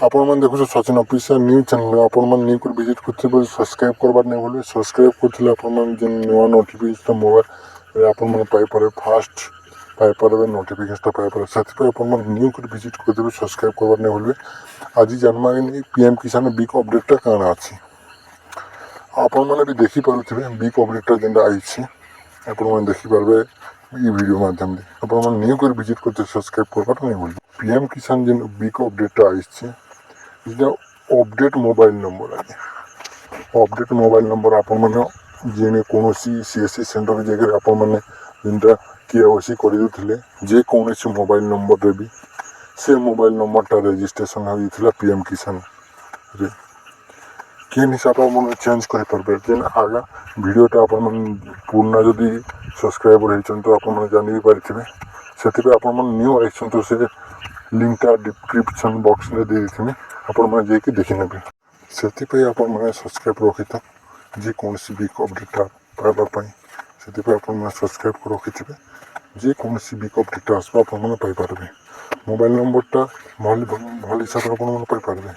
ଆପଣମାନେ ଦେଖୁଛ Sachin official news channel. ଆପଣମାନେ ନ୍ୟୁ କରି ଭିଜିଟ୍ କରିଥିବେ ସବସ୍କ୍ରାଇବ୍ କରବାର ନାହିଁ ଭୁଲିବେ। ସବସ୍କ୍ରାଇବ୍ କରିଥିଲେ ଆପଣମାନେ ଯେନ୍ ନୂଆ ନୋଟିଫିକେସନ୍ ମୋବାଇଲରେ ଆପଣମାନେ ପାଇପାରିବେ, ଫାଷ୍ଟ ପାଇପାରିବେ ନୋଟିଫିକେସନ୍ଟା ପାଇପାରିବେ। ସେଥିପାଇଁ ଆପଣମାନେ ନ୍ୟୁ କରି ଭିଜିଟ୍ କରିଦେବେ, ସବସ୍କ୍ରାଇବ୍ କରବାର ନାହିଁ ଭୁଲିବେ। ଆଜି ଜାଣିବାରେ ପିଏମ୍ କିଷାନ ବିଗ୍ ଅପଡେଟ୍ଟା କାଣା ଅଛି। ଆପଣମାନେ ବି ଦେଖିପାରୁଥିବେ ବିଗ୍ ଅପଡେଟ୍ଟା ଯେନ୍ଟା ଆଇଛି, ଆପଣମାନେ ଦେଖିପାରିବେ ଇ ଭିଡ଼ିଓ ମାଧ୍ୟମରେ। ଆପଣମାନେ ନ୍ୟୁ କରି ଭିଜିଟ୍ କରିଥିବେ, ସବସ୍କ୍ରାଇବ୍ କରବାଟା ନାହିଁ ଭୁଲିବେ। ପିଏମ୍ କିଷାନ ଯେନ୍ ବିଗ୍ ଅପଡେଟ୍ଟା ଆଇଛି, এটা ଅପଡେଟ୍ ମୋବାଇଲ୍ ନମ୍ବର। ଆଜ୍ଞା ଅପଡେଟ୍ ମୋବାଇଲ୍ ନମ୍ବର ଆପଣମାନେ ଯେନେ କୌଣସି CSC ସେଣ୍ଟର ଜାଗାରେ ଆପଣମାନେ ଯେନ୍ଟା KYC କରିଦେଉଥିଲେ, ଯେକୌଣସି ମୋବାଇଲ୍ ନମ୍ବରରେ ବି ସେ ମୋବାଇଲ୍ ନମ୍ବରଟା ରେଜିଷ୍ଟ୍ରେସନ୍ ହୋଇଥିଲା ପିଏମ୍ କିଷାନରେ। କେନ୍ ହିସାବରେ ଆପଣମାନେ ଚେଞ୍ଜ କରିପାରିବେ। ଯେନ୍ ଆଗା ଭିଡ଼ିଓଟା ଆପଣମାନେ ପୁରୁଣା ଯଦି ସବସ୍କ୍ରାଇବର ହେଇଛନ୍ତି ତ ଆପଣମାନେ ଜାଣି ବି ପାରିଥିବେ। ସେଥିପାଇଁ ଆପଣମାନେ ନ୍ୟୁ ଆସିଛନ୍ତି ତ ସେ ଲିଙ୍କଟା ଡିସ୍କ୍ରିପସନ୍ ବକ୍ସରେ ଦେଇଥିବେ, ଆପଣମାନେ ଯାଇକି ଦେଖିନେବେ। ସେଥିପାଇଁ ଆପଣମାନେ ସବସ୍କ୍ରାଇବ୍ ରଖିଥାଅ ଯେକୌଣସି ବିଗ୍ ଅପଡେଟ୍ଟା ପାଇବା ପାଇଁ। ସେଥିପାଇଁ ଆପଣମାନେ ସବସ୍କ୍ରାଇବ୍ ରଖିଥିବେ, ଯେକୌଣସି ବିଗ୍ ଅପଡେଟ୍ଟା ଆସିବ ଆପଣମାନେ ପାଇପାରିବେ। ମୋବାଇଲ୍ ନମ୍ବରଟା ଭଲ ହିସାବରେ ଆପଣମାନେ ପାଇପାରିବେ,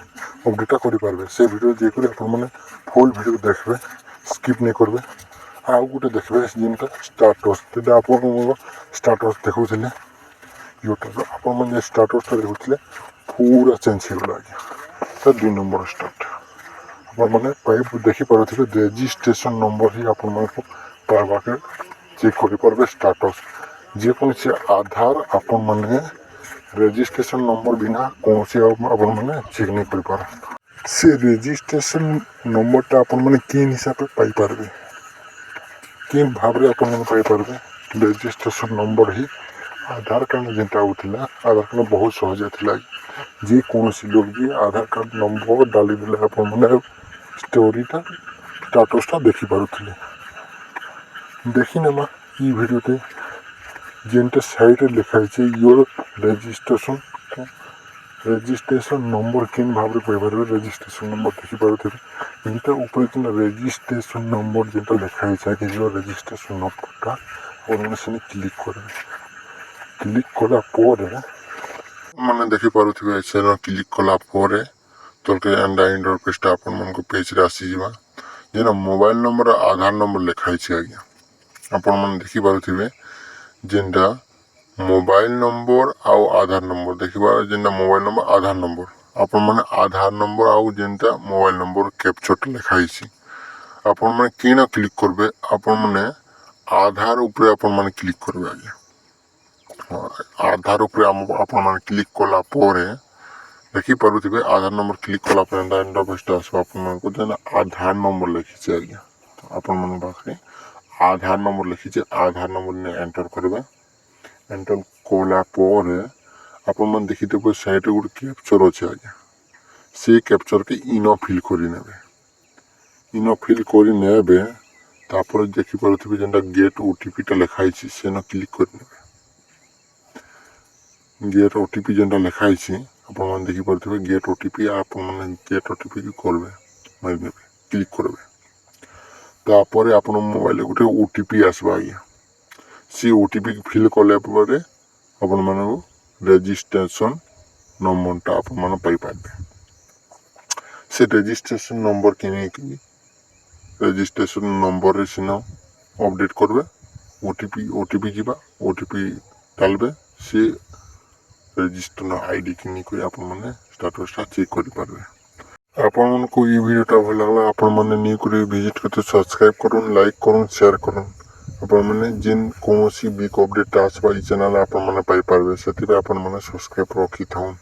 ଅପଡେଟ୍ଟା କରିପାରିବେ। ସେ ଭିଡ଼ିଓ ଯାଇକରି ଆପଣମାନେ ଫୁଲ୍ ଭିଡ଼ିଓ ଦେଖିବେ, ସ୍କିପ୍ ନାଇଁ କରିବେ। ଆଉ ଗୋଟେ ଦେଖିବେ ଯେନ୍ଟା ଷ୍ଟାଟସ୍, ଯେନ୍ଟା ଆପଣଙ୍କର ଷ୍ଟାଟସ୍ ଦେଖାଉଥିଲେ ୟୁଟ୍ୟୁବ୍ର, ଆପଣମାନେ ଯେ ଷ୍ଟାଟସ୍ଟା ଦେଖୁଥିଲେ ପୁରା ଚେଞ୍ଜ ହେଇଗଲା। ଆଜ୍ଞା ତ 2 ନମ୍ବର ଷ୍ଟାର୍ଟ ଆପଣମାନେ ଦେଖିପାରୁଥିବେ। ରେଜିଷ୍ଟ୍ରେସନ୍ ନମ୍ବର ହିଁ ଆପଣମାନଙ୍କୁ ପାଇବାକେ ଚେକ୍ କରିପାରିବେ। ଷ୍ଟାଟସ୍ ଯେକୌଣସି ଆଧାର ଆପଣମାନେ ରେଜିଷ୍ଟ୍ରେସନ୍ ନମ୍ବର ବିନା କୌଣସି ଆପଣମାନେ ଚେକ୍ ନାଇଁ କରିପାରନ୍ତି। ସେ ରେଜିଷ୍ଟ୍ରେସନ୍ ନମ୍ବରଟା ଆପଣମାନେ କେନ୍ ହିସାବରେ ପାଇପାରିବେ, କେନ୍ ଭାବରେ ଆପଣମାନେ ପାଇପାରିବେ। ରେଜିଷ୍ଟ୍ରେସନ୍ ନମ୍ବର ହିଁ ଆଧାର କାର୍ଡ଼ ଯେନ୍ଟା ହେଉଥିଲା, ଆଧାର କାର୍ଡ଼ ବହୁତ ସହଜ ଥିଲା। ଯେକୌଣସି ଲୋକ ବି ଆଧାର କାର୍ଡ଼ ନମ୍ବର ଡାଲିଦେଲେ ଆପଣମାନେ ଷ୍ଟୋରିଟା ଷ୍ଟାଟସ୍ଟା ଦେଖିପାରୁଥିଲେ। ଦେଖିନେମା ଇ ଭିଡ଼ିଓଟେ ଯେନ୍ଟା ସାଇଡ଼୍ରେ ଲେଖା ହେଇଛି ୟୋର ରେଜିଷ୍ଟ୍ରେସନ୍ ନମ୍ବର କେନ୍ ଭାବରେ ପାଇପାରିବେ। ରେଜିଷ୍ଟ୍ରେସନ୍ ନମ୍ବର ଦେଖିପାରୁଥିବେ। ଏଇଟା ଉପରେ ଯେନ୍ଟା ରେଜିଷ୍ଟ୍ରେସନ୍ ନମ୍ବର ଯେନ୍ଟା ଲେଖା ହେଇଛି, ଆଜ୍ଞା ୟୋର ରେଜିଷ୍ଟ୍ରେସନ୍ ନମ୍ବରଟା ଆପଣମାନେ ସେନେ କ୍ଲିକ୍ କରିବେ। କ୍ଲିକ୍ କଲା ପରେ ମାନେ ଦେଖିପାରୁଥିବେ, ସେନ କ୍ଲିକ୍ କଲା ପରେ ତଳକେ ଏଣ୍ଡା ଇଣ୍ଟରଫେସଟା ଆପଣମାନଙ୍କ ପେଜରେ ଆସିଯିବା। ଯେନ୍ ମୋବାଇଲ୍ ନମ୍ବର ଆଧାର ନମ୍ବର ଲେଖା ହେଇଛି, ଆଜ୍ଞା ଆପଣମାନେ ଦେଖିପାରୁଥିବେ। ଯେନ୍ଟା ମୋବାଇଲ୍ ନମ୍ବର ଆଉ ଆଧାର ନମ୍ବର ଦେଖିବା, ଯେନ୍ଟା ମୋବାଇଲ୍ ନମ୍ବର ଆଧାର ନମ୍ବର, ଆପଣମାନେ ଆଧାର ନମ୍ବର ଆଉ ଯେନ୍ଟା ମୋବାଇଲ୍ ନମ୍ବର କ୍ୟାପଚରଟା ଲେଖା ହେଇଛି, ଆପଣମାନେ କେନ କ୍ଲିକ୍ କରିବେ। ଆପଣମାନେ ଆଧାର ଉପରେ ଆପଣମାନେ କ୍ଲିକ୍ କରିବେ। ଆଜ୍ଞା ଆଧାର ଉପରେ ଆପଣମାନେ କ୍ଲିକ୍ କଲା ପରେ ଦେଖିପାରୁଥିବେ, ଆଧାର ନମ୍ବର କ୍ଲିକ୍ କଲା ପରେ ଏନ୍ତା ଇଣ୍ଟରଫେସଟା ଆସିବ ଆପଣମାନଙ୍କୁ। ଯେନ୍ ଆଧାର ନମ୍ବର ଲେଖିଛି, ଆଜ୍ଞା ଆପଣମାନଙ୍କ ପାଖରେ ଆଧାର ନମ୍ବର ଲେଖିଛି, ଆଧାର ନମ୍ବର ଏଣ୍ଟର କରିବେ। ଏଣ୍ଟର କଲା ପରେ ଆପଣମାନେ ଦେଖିଥିବେ ସାଇଡ଼୍ରେ ଗୋଟେ କ୍ୟାପଚର ଅଛି, ଆଜ୍ଞା ସେ କ୍ୟାପଚରକେ ଇନ ଫିଲ୍ କରିନେବେ। ଇନ ଫିଲ୍ କରିନେବେ ତାପରେ ଦେଖିପାରୁଥିବେ ଯେନ୍ଟା ଗେଟ୍ OTPଟା ଲେଖା ହେଇଛି, ସେନ କ୍ଲିକ୍ କରିନେବେ। ଗେଟ୍ OTP ଯେନ୍ଟା ଲେଖା ହେଇଛି ଆପଣମାନେ ଦେଖିପାରୁଥିବେ, ଗେଟ୍ OTP ଆପଣମାନେ ଗେଟ୍ OTPକି କରିବେ, ମାରିନେବେ, କ୍ଲିକ୍ କରିବେ। ତାପରେ ଆପଣ ମୋବାଇଲରେ ଗୋଟେ OTP ଆସିବ। ଆଜ୍ଞା ସେ OTPକି ଫିଲ୍ କଲା ପରେ ଆପଣମାନଙ୍କୁ ରେଜିଷ୍ଟ୍ରେସନ୍ ନମ୍ବରଟା ଆପଣମାନେ ପାଇପାରିବେ। ସେ ରେଜିଷ୍ଟ୍ରେସନ୍ ନମ୍ବରକି ନେଇକି ରେଜିଷ୍ଟ୍ରେସନ୍ ନମ୍ବରରେ ସିନା ଅପଡେଟ୍ କରିବେ। OTP ଯିବା, OTP ଡାଲବେ, ସେ ରେଜିଷ୍ଟର ଆଇଡିକି ନେଇକରି ଆପଣମାନେ ଷ୍ଟାଟସ୍ଟା ଚେକ୍ କରିପାରିବେ। ଆପଣମାନଙ୍କୁ ଇ ଭିଡ଼ିଓଟା ଭଲ ଲାଗଲା, ଆପଣମାନେ ନ୍ୟୁ କରି ଭିଜିଟ୍ କରିତେ ସବସ୍କ୍ରାଇବ୍ କରୁନ୍, ଲାଇକ୍ କରୁନ୍, ସେୟାର କରୁନ୍। ଆପଣମାନେ ଯେନ୍ କୌଣସି ବିଗ୍ ଅପଡେଟ୍ଟା ଆସିବା ଇ ଚ୍ୟାନେଲ୍ ଆପଣମାନେ ପାଇପାରିବେ। ସେଥିପାଇଁ ଆପଣମାନେ ସବସ୍କ୍ରାଇବ୍ ରଖିଥାଉନ୍।